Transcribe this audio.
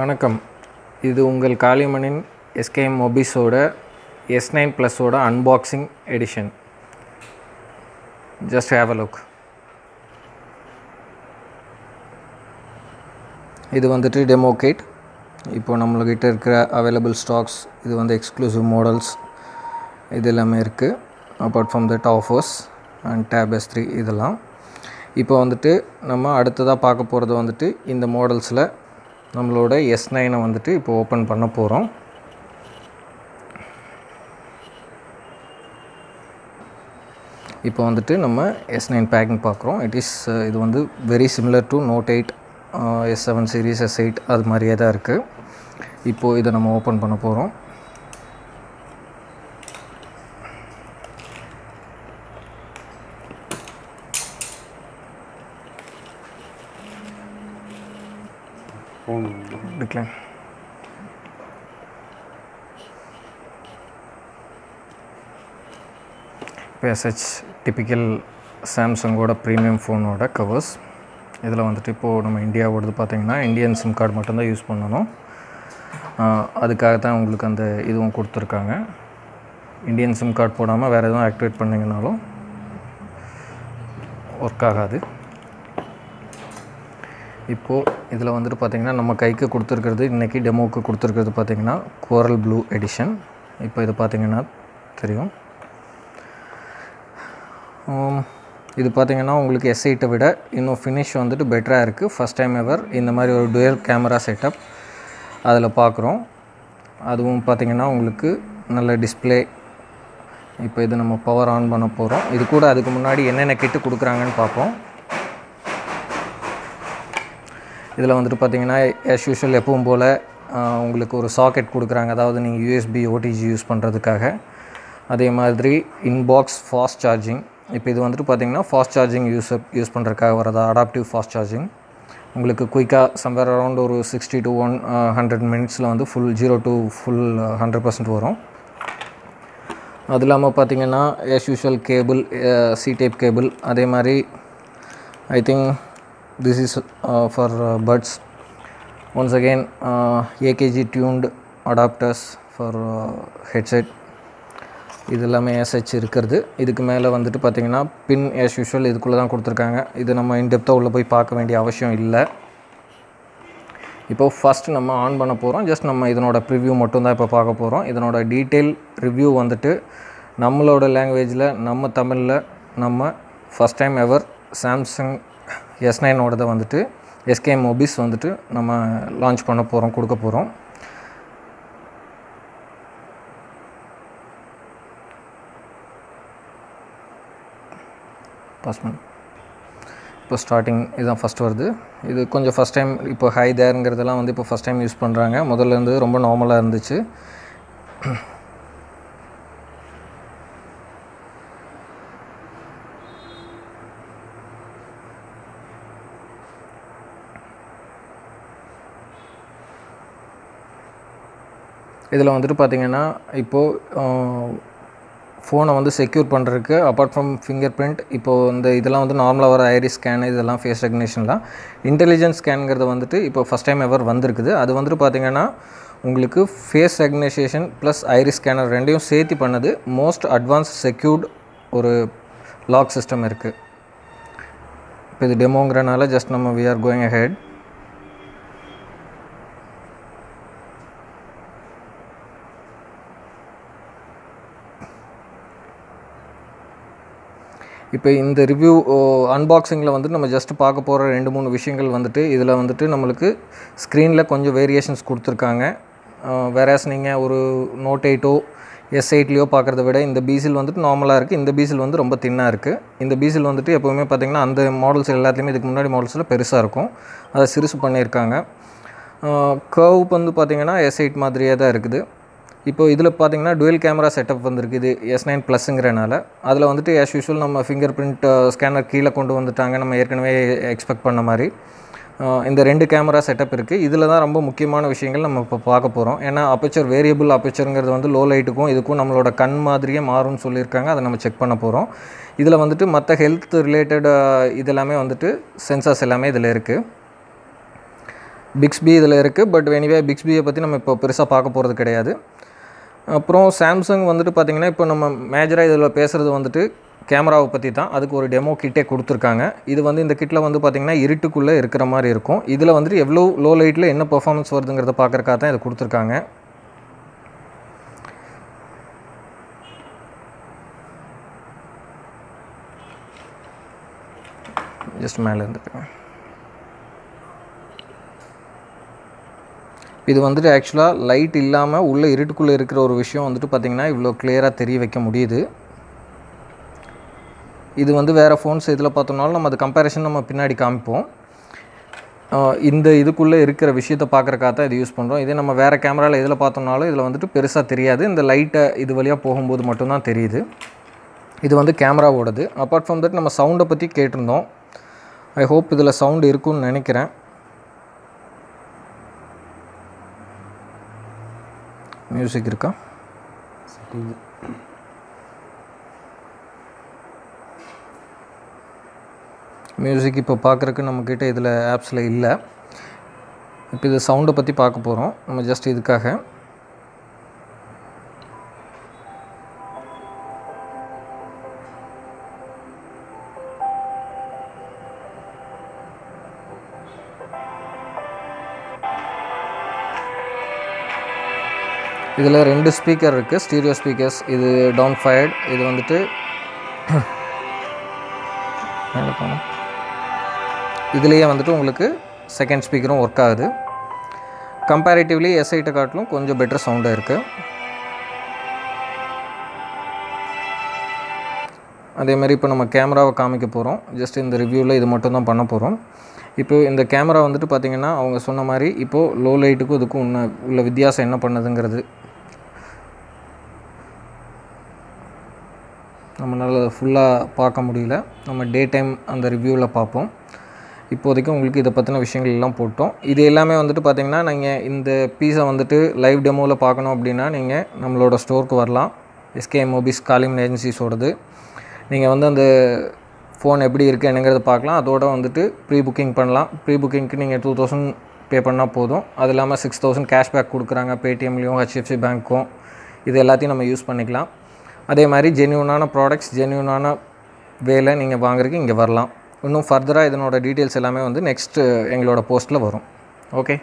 வணக்கம். இது உங்கள் காளிமணின் எஸ்கேஎம் மொபைல்ஸோட S9 ப்ளஸோட unboxing edition. Just have a look. இது வந்துட்டு டெமோ கிட். இப்போ நம்மள்கிட்ட இருக்கிற அவைலபிள் ஸ்டாக்ஸ், இது வந்து எக்ஸ்க்ளூசிவ் மாடல்ஸ், இது எல்லாமே இருக்குது. Apart from that offers and tab S3 இதெல்லாம். இப்போ வந்துட்டு நம்ம அடுத்ததாக பார்க்க போகிறது வந்துட்டு இந்த மாடல்ஸில் நம்மளோட S9 வந்துட்டு இப்போ ஓப்பன் பண்ண போகிறோம். இப்போ வந்துட்டு நம்ம S9 பேக்கிங் பார்க்குறோம். இது வந்து very similar to Note 8, S7 series, S8 அது மாதிரியே தான் இருக்குது. இப்போது இதை நம்ம ஓப்பன் பண்ண போகிறோம். Decline. PSH டிப்பிக்கல் சாம்சங்கோட ப்ரீமியம் ஃபோனோட கவர்ஸ். இதில் வந்துட்டு இப்போது நம்ம இந்தியாவோடது பார்த்திங்கன்னா இந்தியன் சிம் கார்டு மட்டும்தான் யூஸ் பண்ணணும். அதுக்காக தான் உங்களுக்கு அந்த இதுவும் கொடுத்துருக்காங்க. இந்தியன் சிம் கார்டு போடாமல் வேறு எதுவும் ஆக்டிவேட் பண்ணிங்கனாலும் ஒர்க் ஆகாது. இப்போது இதில் வந்துட்டு பார்த்திங்கன்னா நம்ம கைக்கு கொடுத்துருக்கிறது, இன்றைக்கி டெமோவுக்கு கொடுத்துருக்கிறது பார்த்திங்கன்னா கோரல் ப்ளூ எடிஷன். இப்போ இது பார்த்திங்கன்னா தெரியும். இது பார்த்திங்கன்னா உங்களுக்கு S8 விட இன்னும் ஃபினிஷ் வந்துட்டு பெட்டராக இருக்குது. ஃபஸ்ட் டைம் எவர் இந்த மாதிரி ஒரு டுயல் கேமரா செட்டப் அதில் பார்க்குறோம். அதுவும் பார்த்திங்கன்னா உங்களுக்கு நல்ல டிஸ்பிளே. இப்போ இது நம்ம பவர் ஆன் பண்ண போகிறோம். இது கூட அதுக்கு முன்னாடி என்னென்ன கிட்டு கொடுக்குறாங்கன்னு பார்ப்போம். இதில் வந்துட்டு பார்த்திங்கன்னா ஆஸ் யூஷுவல் எப்பவும் போல் உங்களுக்கு ஒரு சாக்கெட் கொடுக்குறாங்க, அதாவது நீங்கள் USB OTG யூஸ் பண்ணுறதுக்காக. அதே மாதிரி இன்பாக்ஸ் ஃபாஸ்ட் சார்ஜிங். இப்போ இது வந்துட்டு பார்த்திங்கன்னா ஃபாஸ்ட் சார்ஜிங் யூஸ் பண்ணுறதுக்காக வரதா, அடாப்டிவ் ஃபாஸ்ட் சார்ஜிங். உங்களுக்கு குயிக்காக சம்வேர் அரௌண்ட் ஒரு 60 to 100 மினிட்ஸில் வந்து 0 to 100% வரும். அது இல்லாமல் பார்த்திங்கன்னா as usual cable, C type cable. அதே மாதிரி I think this is for buds. Once again AKG tuned adapters for headset. இது எல்லாமே SH இருக்கிறது. இதுக்கு மேலே வந்துட்டு பார்த்திங்கன்னா பின் as usual இதுக்குள்ளே தான் கொடுத்துருக்காங்க. இது நம்ம இன்டெப்த்தாக உள்ளே போய் பார்க்க வேண்டிய அவசியம் இல்லை. இப்போது ஃபஸ்ட்டு நம்ம ஆன் பண்ண போகிறோம். ஜஸ்ட் நம்ம இதனோட ப்ரிவ்யூ மட்டும்தான் இப்போ பார்க்க போகிறோம். இதனோட டீட்டெயில் ரிவ்யூ வந்துட்டு நம்மளோட லாங்குவேஜில், நம்ம தமிழில், நம்ம ஃபஸ்ட் டைம் எவர் சாம்சங் S9ஓடதை வந்துட்டு SKM மொபைல்ஸ் வந்துட்டு நம்ம லான்ச் பண்ண போகிறோம், கொடுக்க போகிறோம். இப்போ ஸ்டார்டிங் இதுதான் ஃபஸ்ட் வருது. இது கொஞ்சம் ஃபஸ்ட் டைம் இப்போ ஹை தேருங்கிறதெல்லாம் வந்து இப்போ ஃபஸ்ட் டைம் யூஸ் பண்ணுறாங்க. முதல்ல இருந்து ரொம்ப நார்மலாக இருந்துச்சு. இதில் வந்துட்டு பார்த்திங்கன்னா இப்போது ஃபோனை வந்து செக்யூர் பண்ணுறதுக்கு அப்பார்ட் ஃப்ரம் ஃபிங்கர் பிரிண்ட், இப்போது இந்த இதெல்லாம் வந்து நார்மலாக வர ஐரிஸ் ஸ்கேனு, இதெல்லாம் ஃபேஸ் ரெகக்னிஷன்லாம். இன்டெலிஜென்ஸ் ஸ்கேனுங்கிறது வந்துட்டு இப்போ ஃபஸ்ட் டைம் எவர் வந்திருக்குது. அது வந்துட்டு பார்த்திங்கன்னா உங்களுக்கு face recognition plus iris scanner ரெண்டையும் சேர்த்து பண்ணது. மோஸ்ட் அட்வான்ஸ் செக்யூர்ட் ஒரு லாக் சிஸ்டம் இருக்குது. இப்போ இது டெமோங்கிறனால ஜஸ்ட் நம்ம வி ஆர் கோயிங் அஹெட். இப்போ இந்த ரிவ்யூ அன்பாக்சிங்கில் வந்துட்டு நம்ம ஜஸ்ட் பார்க்க போகிற 2-3 விஷயங்கள் வந்துட்டு இதில் வந்துட்டு நம்மளுக்கு ஸ்க்ரீனில் கொஞ்சம் வேரியேஷன்ஸ் கொடுத்துருக்காங்க. வேறஸ் நீங்கள் ஒரு Note 8ஓ S8லையோ பார்க்குறத விட இந்த பீசில் வந்துட்டு நார்மலாக இருக்குது. இந்த பீசில் வந்து ரொம்ப தின்னாக இருக்குது. இந்த பீசில் வந்துட்டு எப்போவுமே பார்த்திங்கன்னா அந்த மாடல்ஸ் எல்லாத்துலேயுமே இதுக்கு முன்னாடி மாடல்ஸில் பெருசாக இருக்கும். அதை சிறுசு பண்ணியிருக்காங்க. கர்வ் வந்து பார்த்திங்கன்னா S8 மாதிரியே தான் இருக்குது. இப்போ இதில் பார்த்திங்கன்னா டுவெல் கேமரா செட்டப் வந்திருக்கு. இது S9 ப்ளஸ்ஸுங்கிறனால அதில் வந்துட்டு ஆஸ் யூஷுவல் நம்ம ஃபிங்கர் பிரிண்ட் ஸ்கேனர் கீழே கொண்டு வந்துட்டாங்க. நம்ம ஏற்கனவே எக்ஸ்பெக்ட் பண்ண மாதிரி இந்த 2 கேமரா செட்டப் இருக்குது. இதில் தான் ரொம்ப முக்கியமான விஷயங்கள் நம்ம இப்போ பார்க்க போகிறோம். ஏன்னா அப்பச்சர், வேரியபிள் அப்பச்சருங்கிறது வந்து லோ லைட்டுக்கும் இதுக்கும் நம்மளோட கண் மாதிரியே மாறும்னு சொல்லியிருக்காங்க. அதை நம்ம செக் பண்ண போகிறோம். இதில் வந்துட்டு மற்ற ஹெல்த் ரிலேட்டட் இதெல்லாமே வந்துட்டு சென்சார்ஸ் எல்லாமே இதில் இருக்குது. பிக்ஸ்பி இதில் இருக்குது. பட் எனிவே பிக்ஸ்பியை பற்றி நம்ம இப்போ பெருசாக பார்க்க போகிறது கிடையாது. அப்புறம் சாம்சங் வந்துட்டு பார்த்திங்கன்னா இப்போ நம்ம மேஜராக இதில் பேசுகிறது வந்துட்டு கேமராவை பற்றி தான். அதுக்கு ஒரு டெமோ கிட்டே கொடுத்துருக்காங்க. இது வந்து இந்த கிட்டில் வந்து பார்த்திங்கன்னா இருட்டுக்குள்ளே இருக்கிற மாதிரி இருக்கும். இதில் வந்துட்டு எவ்வளோ லோ லைட்டில் என்ன பெர்ஃபார்மன்ஸ் வருதுங்கிறத பார்க்குறக்காக தான் இதை கொடுத்துருக்காங்க. ஜஸ்ட் மேலே இருந்துருக்கேன். இது வந்துட்டு ஆக்சுவலாக லைட் இல்லாமல் உள்ளே இருட்டுக்குள்ளே இருக்கிற ஒரு விஷயம் வந்துட்டு பார்த்திங்கன்னா இவ்வளோ கிளியராக தெரிய வைக்க முடியுது. இது வந்து வேறு ஃபோன்ஸ் இதில் பார்த்தோம்னாலும் நம்ம அது கம்பேரிஷன் நம்ம பின்னாடி காமிப்போம். இந்த இதுக்குள்ளே இருக்கிற விஷயத்தை பார்க்குறக்காக தான் இது யூஸ் பண்ணுறோம். இதே நம்ம வேறு கேமராவில் இதில் பார்த்தோம்னாலும் இதில் வந்துட்டு பெருசாக தெரியாது. இந்த லைட்டை இது வழியாக போகும்போது மட்டும்தான் தெரியுது. இது வந்து கேமராவோடது. அப்பார்ட் ஃப்ரம் தட் நம்ம சவுண்டை பற்றி கேட்டிருந்தோம். ஐ ஹோப் இதில் சவுண்டு இருக்குன்னு நினைக்கிறேன். மியூசிக் இருக்கா? மியூசிக் இப்போ பார்க்குறக்கு நம்மக்கிட்ட இதில் ஆப்ஸில் இல்லை. இப்போ இது சவுண்டை பற்றி பார்க்க போகிறோம் நம்ம ஜஸ்ட் இதுக்காக. இதில் 2 ஸ்பீக்கர் இருக்குது, ஸ்டீரியோ ஸ்பீக்கர்ஸ். இது டவுன் ஃபயர்ட். இது வந்துட்டு இதுலேயே வந்துட்டு உங்களுக்கு செகண்ட் ஸ்பீக்கரும் ஒர்க் ஆகுது. கம்பேரிட்டிவ்லி S8 காட்டிலும் கொஞ்சம் பெட்டர் சவுண்டாக இருக்குது. அதேமாதிரி இப்போ நம்ம கேமராவை காமிக்க போகிறோம். ஜஸ்ட் இந்த ரிவ்யூவில் இது மட்டும் தான் பண்ண போகிறோம். இப்போ இந்த கேமரா வந்துட்டு பார்த்திங்கன்னா அவங்க சொன்ன மாதிரி இப்போது லோ லைட்டுக்கும் இதுக்கும் உள்ள வித்தியாசம் என்ன பண்ணுதுங்கிறது நம்மளால் ஃபுல்லாக பார்க்க முடியல. நம்ம டே டைம் அந்த ரிவ்யூவில் பார்ப்போம். இப்போதைக்கு உங்களுக்கு இதை பற்றின விஷயங்கள் எல்லாம் போட்டோம். இது எல்லாமே வந்துட்டு பார்த்திங்கன்னா நீங்கள் இந்த பீஸை வந்துட்டு லைவ் டெமோவில் பார்க்கணும் அப்படின்னா நீங்கள் நம்மளோட ஸ்டோருக்கு வரலாம். SKM Mobis காலிங் ஏஜென்சிஸோடது. நீங்கள் வந்து அந்த ஃபோன் எப்படி இருக்குது என்னங்கிறத பார்க்கலாம். அதோடு வந்துட்டு ப்ரீ புக்கிங் பண்ணலாம். ப்ரீ புக்கிங்க்கு நீங்கள் 2000 பே பண்ணால் போதும். அது இல்லாமல் 6000 கேஷ்பேக் கொடுக்குறாங்க பேடிஎம்லேயும் HDFC பேங்க்கும். இது எல்லாத்தையும் நம்ம யூஸ் பண்ணிக்கலாம். அதே மாதிரி ஜென்யூனான ப்ராடக்ட்ஸ் ஜென்யூனான வேலை நீங்கள் வாங்குறதுக்கு இங்கே வரலாம். இன்னும் ஃபர்தராக இதனோட டீட்டெயில்ஸ் எல்லாமே வந்து நெக்ஸ்ட்டு எங்களோட போஸ்ட்டில் வரும். ஓகே.